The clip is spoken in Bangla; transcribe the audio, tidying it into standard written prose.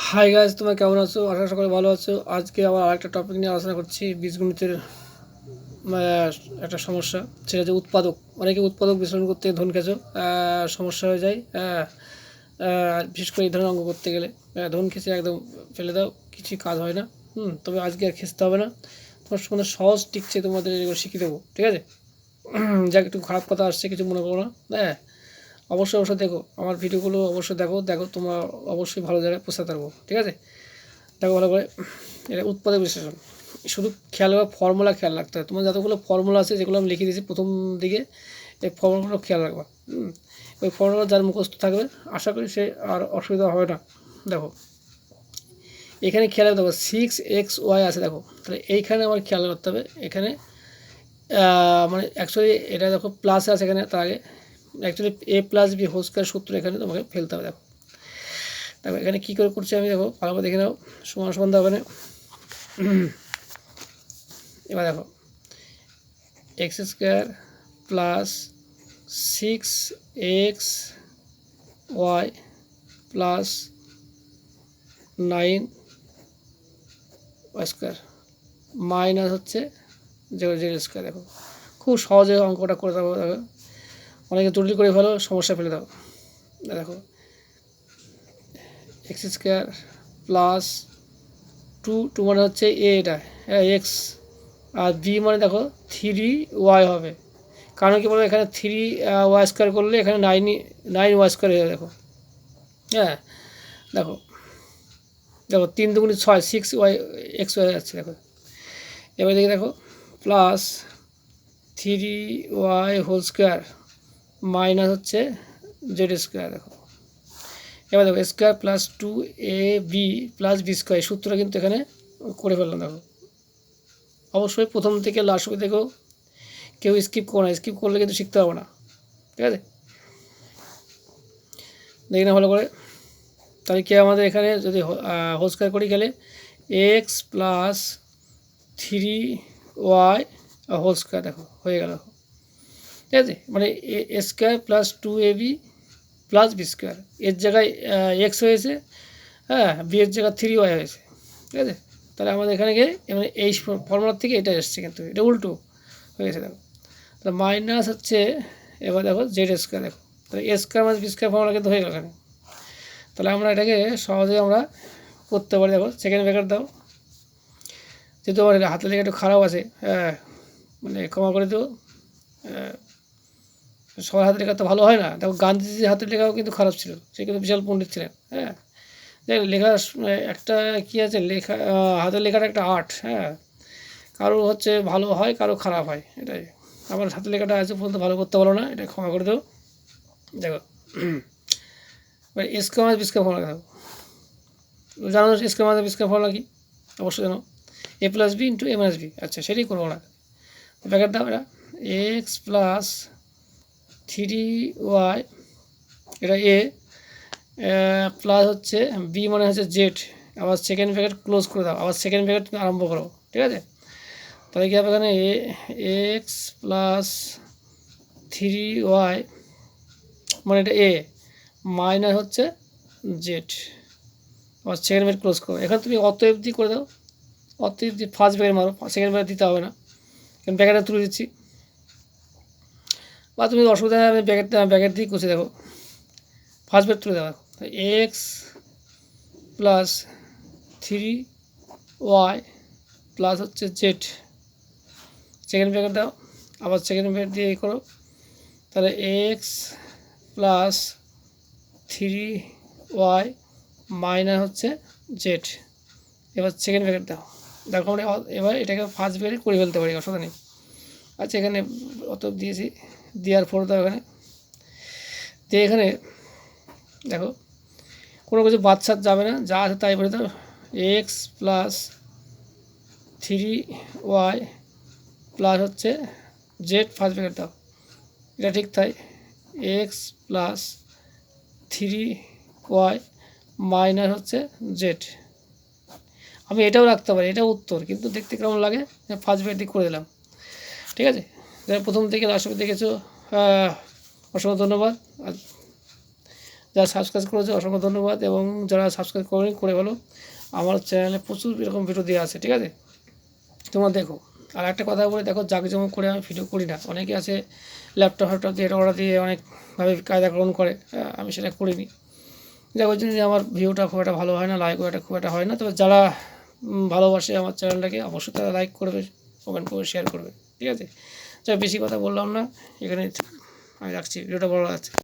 হাই গাইজ, তোমরা কেমন আছো? আশা সকলে ভালো আছো। আজকে আবার আরেকটা টপিক নিয়ে আলোচনা করছি। বীজগণিতের একটা সমস্যা, সেটা হচ্ছে উৎপাদক। অনেকে উৎপাদক বিশ্লেষণ করতে ধন খেঁচো সমস্যা হয়ে যায়। বিশেষ করে এই ধরনের অঙ্ক করতে গেলে ধন খেঁচে একদম ফেলে দাও, কিছুই কাজ হয় না। তবে আজকে আর খেঁচতে হবে না, তোমার সম্বন্ধে সহজ টিকছে, তোমাদের এগুলো শিখিয়ে দেবো, ঠিক আছে? যাক, একটু খারাপ কথা আসছে, কিছু মনে করো না। অবশ্যই দেখো আমার ভিডিওগুলো, অবশ্যই দেখো তোমরা অবশ্যই ভালো জায়গায় পৌঁছাতে পারবো, ঠিক আছে? দেখো ভালো করে, এটা উৎপাদক বিশ্লেষণ। শুধু খেয়াল রাখবে, ফর্মুলা খেয়াল রাখতে হবে। তোমার যতগুলো ফর্মুলা আছে, যেগুলো আমি লিখে দিয়েছি প্রথম দিকে, এই ফর্মুলাগুলো খেয়াল রাখবা। ওই ফর্মুলা যার মুখস্থ থাকবে, আশা করি সে আর অসুবিধা হবে না। দেখো এখানে খেয়াল রাখতে হবে 6xy আছে, দেখো তাহলে এইখানে আমার খেয়াল করতে হবে। এখানে মানে অ্যাকচুয়ালি এটা দেখো প্লাস আছে এখানে, তার আগে অ্যাকচুয়ালি a+b হোল স্কয়ার সূত্র এখানে তোমাকে ফেলতে হবে। দেখো দেখো এখানে কী করে করছি আমি, দেখো ভালো করে দেখে নাও। সমান সমান দাও এখানে। এবার দেখো x² plus 6xy plus 9y² minus হচ্ছে z²। দেখো খুব সহজে অঙ্কটা করে দেবো। দেখো অনেকে জটিল করে ফেলো, সমস্যা ফেলে দাও। দেখো x² প্লাস 2 মানে হচ্ছে এ, এটা এক্স, আর বি মানে দেখো 3y হবে। কারণ কি বলবো, এখানে 3y² করলে এখানে 9y² হয়ে যাবে। দেখো দেখো দেখো 3 দুগুণে 6, 6x হয়ে যাচ্ছে। দেখো এবার দেখো plus 3y whole square minus হচ্ছে z²। দেখো এবার দেখো square plus 2ab plus b² সূত্রটা কিন্তু এখানে করে ফেললাম। দেখো অবশ্যই প্রথম থেকে লাস্ট অবধি দেখো, কেউ স্কিপ করো না, স্কিপ করলে কিন্তু শিখতে পারবো না, ঠিক আছে? দেখি না ভালো করে। তাহলে কি আমাদের এখানে যদি হোল স্কয়ার করি, গেলে x plus 3y whole square, দেখো হয়ে গেল। ঠিক আছে, মানে a² plus 2ab plus b²। এর জায়গায় এক্স হয়েছে, বি এর জায়গায় 3y হয়েছে, ঠিক আছে? তাহলে আমাদের এখানে গিয়ে মানে এই ফর্মুলার থেকে এটা এসছে, কিন্তু এটা উল্টো হয়েছে। দেখো তাহলে মাইনাস হচ্ছে, এবার দেখো z²। দেখো তাহলে a² মাইনাস b² ফর্মুলা কিন্তু হয়ে গেল এখানে। তাহলে আমরা এটাকে সহজে আমরা করতে পারি। দেখো সেকেন্ড ব্র্যাকেট দাও, যেহেতু আমার হাতের লেখা একটু খারাপ আছে, মানে ক্ষমা করে দেবো। সবার হাতের লেখা তো ভালো হয় না। দেখো গান্ধীজির হাতের লেখাও কিন্তু খারাপ ছিল, সে কিন্তু বিশাল পণ্ডিত ছিলেন। দেখ লেখা একটা কী আছে, লেখা হাতের লেখাটা একটা আর্ট। কারো হচ্ছে ভালো হয়, কারো খারাপ হয়, এটাই। আমার হাতের লেখাটা আজ পর্যন্ত ভালো করতে পারো না, এটা ক্ষমা করে দেবো। দেখো এস মাইনাস বি² ফর্মুলা দেখো, জানো এস মাইনাস বি² ফর্মুলা কি? অবশ্যই জানো, a plus B into a minus B. আচ্ছা, সেটাই করবো না, ব্র্যাকেট দাও। এটা এক্স প্লাস 3y, এটা এ, প্লাস হচ্ছে বি মানে হচ্ছে জেড। আবার সেকেন্ড ব্র্যাকেট ক্লোজ করে দাও, আবার সেকেন্ড ব্র্যাকেট আরম্ভ করো, ঠিক আছে? তাহলে কি হবে এখানে এক্স প্লাস 3y মানে এটা এ মাইনাস হচ্ছে জেড। আবার সেকেন্ড ব্র্যাকেট ক্লোজ করো। এখানে তুমি অতএব দিয়ে করে দাও, অতএব দিয়ে ফার্স্ট ব্র্যাকেট মারো, সেকেন্ড ব্র্যাকেট দিতে হবে না, কারণ ব্র্যাকেটটা তুলে দিচ্ছি। বা তুমি অসুবিধা নেই, আমি ব্র্যাকেট দিয়ে করছি। দেখো ফার্স্ট ব্র্যাকেট তুলে দেওয়া, এক্স প্লাস 3y প্লাস হচ্ছে জেড, সেকেন্ড ব্র্যাকেট দাও, আবার সেকেন্ড ব্র্যাকেট দিয়ে এই করো। তাহলে এক্স প্লাস 3y মাইনাস হচ্ছে জেড। এবার সেকেন্ড ব্র্যাকেট দাও। দেখো আমরা এবার এটাকে ফার্স্ট ব্র্যাকেট করে ফেলতে পারি, অসুবিধা নেই। আচ্ছা, এখানে অত দিয়েছি, দেওয়ার পর দাও এখানে দিয়ে, এখানে দেখো কোনো কিছু বাচ্চার যাবে না, যা আছে তাই বলে দাও। এক্স প্লাস 3y প্লাস হচ্ছে জেড, ফার্স্ট ব্র্যাকেট দাও, এটা ঠিক তাই। এক্স প্লাস 3y মাইনাস হচ্ছে জেড। আমি এটাও রাখতে পারি, এটা উত্তর, কিন্তু দেখতে কেমন লাগে, ফার্স্ট ব্র্যাকেট দিয়ে করে দিলাম, ঠিক আছে? যারা প্রথম থেকে লাস্ট অবধি দেখেছো, অসংখ্য ধন্যবাদ। যারা সাবস্ক্রাইব করেছে অসংখ্য ধন্যবাদ, এবং যারা সাবস্ক্রাইব করেনি করে ভালো, আমার চ্যানেলে প্রচুর এরকম ভিডিও দেওয়া আছে, ঠিক আছে, তোমরা দেখো। আর একটা কথা বলে দেখো, জাঁকজমক করে আমি ভিডিও করি না। অনেকে আছে ল্যাপটপ দিয়ে এটা ওরা দিয়ে অনেকভাবে কায়দা গ্রহণ করে, আমি সেটা করিনি। যার জন্য আমার ভিউটা খুব একটা ভালো হয় না, লাইকও এটা খুব একটা হয় না। তবে যারা ভালোবাসে আমার চ্যানেলটাকে, অবশ্যই তারা লাইক করবে, কমেন্ট করবে, শেয়ার করবে, ঠিক আছে। যাই বেশি কথা বললাম না, এখানে আমি রাখছি, ভিডিওটা ভালো লাগছে।